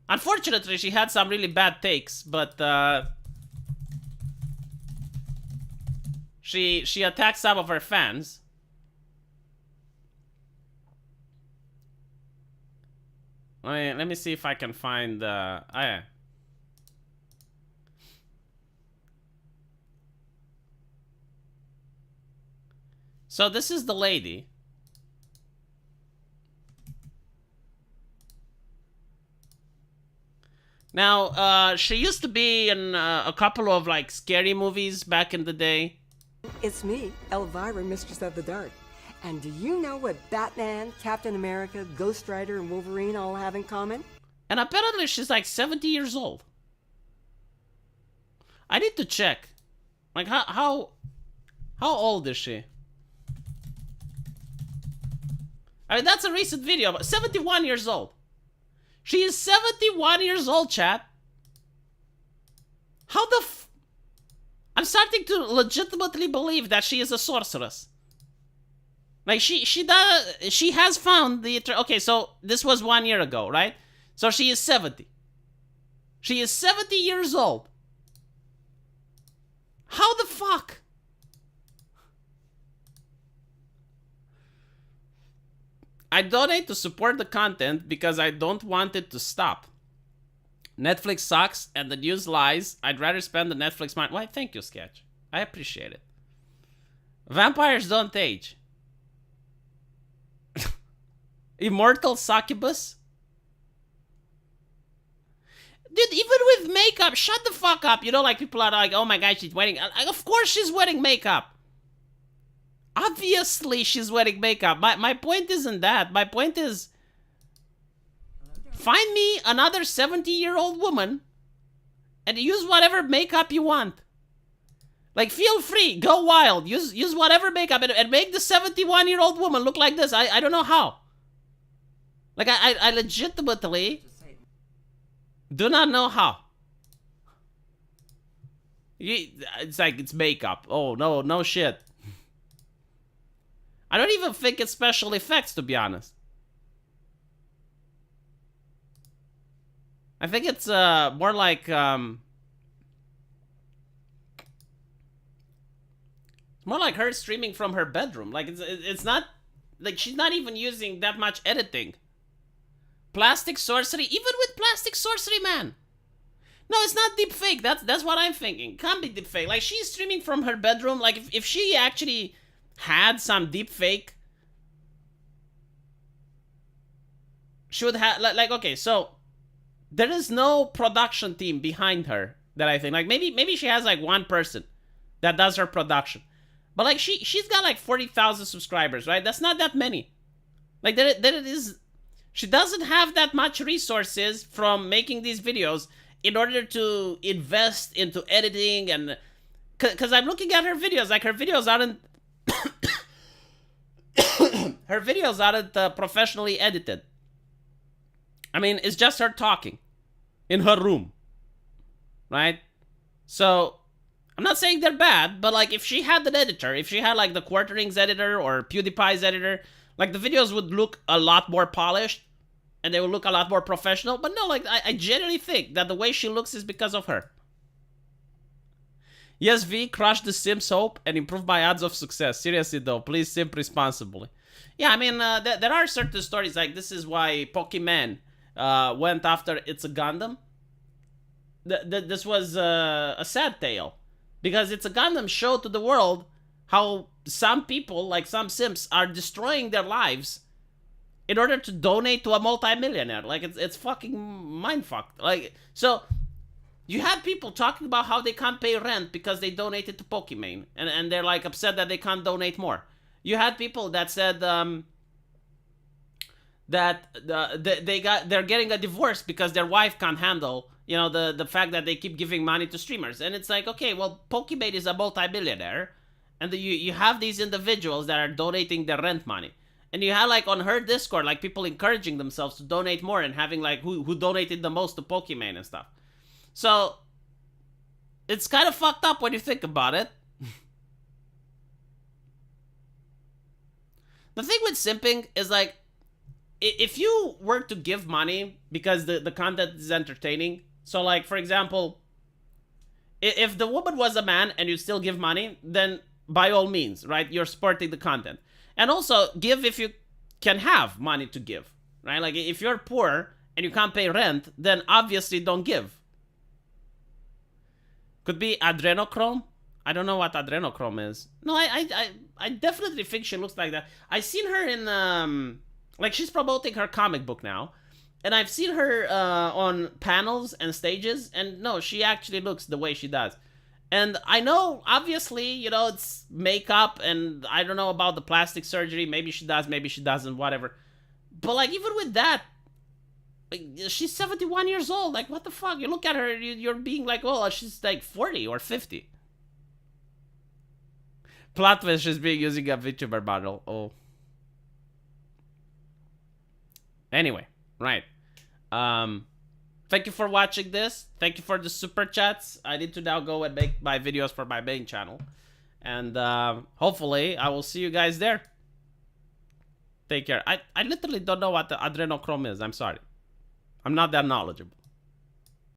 Speaker 1: Unfortunately, she had some really bad takes, but she attacked some of her fans. Let me see if I can find... oh, yeah. So this is the lady. Now, she used to be in a couple of, like, scary movies back in the day.
Speaker 3: It's me, Elvira, Mistress of the Dark. And do you know what Batman, Captain America, Ghost Rider, and Wolverine all have in common?
Speaker 1: And apparently she's like 70 years old. I need to check. Like, how old is she? I mean, that's a recent video, but 71 years old. She is 71 years old, chat. How the I'm starting to legitimately believe that she is a sorceress. Like, she has found the... Okay, so this was 1 year ago, right? So she is 70. She is 70 years old. How the fuck? I donate to support the content because I don't want it to stop. Netflix sucks and the news lies. I'd rather spend the Netflix money. Why, thank you, Sketch. I appreciate it. Vampires don't age. Immortal succubus? Dude, even with makeup, shut the fuck up. You know, like, people are like, oh my god, she's wearing... Of course she's wearing makeup. Obviously she's wearing makeup. My point isn't that. My point is... Find me another 70-year-old woman and use whatever makeup you want. Like, feel free, go wild, use whatever makeup and make the 71-year-old woman look like this. I don't know how. Like, I legitimately do not know how. It's like, it's makeup. Oh, no shit. I don't even think it's special effects, to be honest. I think it's more like more like her streaming from her bedroom. Like it's not like she's not even using that much editing. Plastic sorcery, even with plastic sorcery, man. No, it's not deep fake. That's what I'm thinking. Can't be deep fake. Like, she's streaming from her bedroom. Like, if she actually had some deep fake, she would have like okay, so there is no production team behind her that I think. Like, maybe she has like one person that does her production. But like she's got like 40,000 subscribers, right? That's not that many. Like there it is. She doesn't have that much resources from making these videos in order to invest into editing and because I'm looking at her videos. Like, her videos aren't her videos aren't professionally edited. I mean, it's just her talking in her room, right? So I'm not saying they're bad, but like, if she had an editor, if she had like the Quartering's editor or PewDiePie's editor, like, the videos would look a lot more polished and they would look a lot more professional. But no, like, I genuinely think that the way she looks is because of her. Yes, V, crush the Sims hope and improve my odds of success. Seriously though, please simp responsibly. Yeah, I mean, there are certain stories, like, this is why Pokemon went after It's a Gundam. This was a sad tale. Because It's a Gundam showed to the world how some people, like some Sims, are destroying their lives in order to donate to a multi-millionaire. Like, it's fucking mindfucked. Like, so you had people talking about how they can't pay rent because they donated to Pokemon, and they're like upset that they can't donate more. You had people that said that they're getting a divorce because their wife can't handle, you know, the fact that they keep giving money to streamers. And it's like, okay, well, Pokemon is a multi-billionaire, and you have these individuals that are donating their rent money. And you had, like, on her Discord, like, people encouraging themselves to donate more and having, like, who donated the most to Pokemon and stuff. So, it's kind of fucked up when you think about it. The thing with simping is, like, if you were to give money because the content is entertaining, so, like, for example, if the woman was a man and you still give money, then by all means, right, you're supporting the content. And also, give if you can have money to give, right? Like, if you're poor and you can't pay rent, then obviously don't give. Could be adrenochrome. I don't know what adrenochrome is. No, I definitely think she looks like that. I've seen her in, like, she's promoting her comic book now. And I've seen her on panels and stages. And no, she actually looks the way she does. And I know, obviously, you know, it's makeup, and I don't know about the plastic surgery. Maybe she does, maybe she doesn't, whatever. But, like, even with that, like, she's 71 years old. Like, what the fuck? You look at her, you're being like, well, she's like 40 or 50. Plotfish is being using a VTuber model. Oh. Anyway, right. Thank you for watching this. Thank you for the super chats. I need to now go and make my videos for my main channel. And hopefully I will see you guys there. Take care. I literally don't know what the adrenochrome is. I'm sorry. I'm not that knowledgeable.